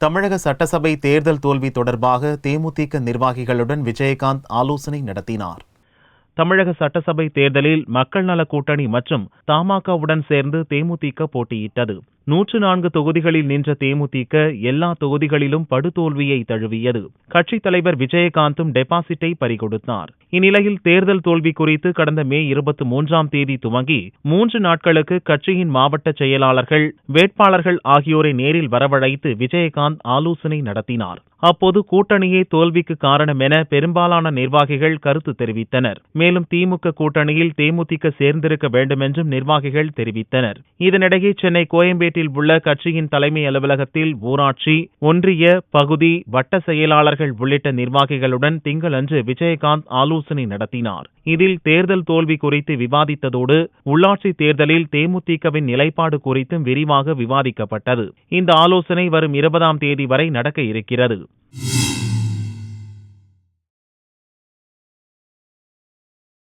தமிழக சட்டசபை தேர்தல் தோல்வி தொடர்பாக தேமுதிக நிர்வாகிகளுடன் விஜயகாந்த் ஆலோசனை நடத்தினார். தமிழக சட்டசபை தேர்தலில் மக்கள் நல கூட்டணி மற்றும் தமாகவுடன் சேர்ந்து தேமுதிக போட்டியிட்டது. 104 தொகுதிகளில் நின்ற தேமுதிக எல்லா தொகுதிகளிலும் படுதோல்வியை தழுவியது. கட்சித் தலைவர் விஜயகாந்தும் டெபாசிட்டை பறிகொடுத்தார். இந்நிலையில் தேர்தல் தோல்வி குறித்து கடந்த மே 23ஆம் தேதி துவங்கி 3 நாட்களுக்கு கட்சியின் மாவட்ட செயலாளர்கள், வேட்பாளர்கள் ஆகியோரை நேரில் வரவழைத்து விஜயகாந்த் ஆலோசனை நடத்தினார். அப்போது கூட்டணியே தோல்விக்கு காரணம் என பெரும்பாலான நிர்வாகிகள் கருத்து தெரிவித்தனர். மேலும் திமுக கூட்டணியில் தேமுதிக சேர்ந்திருக்க வேண்டுமென்றும் நிர்வாகிகள் தெரிவித்தனர். இதனிடையே சென்னை கோயம்பேட்டில் உள்ள கட்சியின் தலைமை அலுவலகத்தில் ஊராட்சி, ஒன்றிய, பகுதி, வட்ட செயலாளர்கள் உள்ளிட்ட நிர்வாகிகளுடன் திங்களன்று விஜயகாந்த் ஆலோசனை நடத்தினார். இதில் தேர்தல் தோல்வி குறித்து விவாதித்ததோடு உள்ளாட்சி தேர்தலில் தேமுதிகவின் நிலைப்பாடு குறித்தும் விரிவாக விவாதிக்கப்பட்டது. இந்த ஆலோசனை வரும் 20ஆம் தேதி வரை நடக்க இருக்கிறது.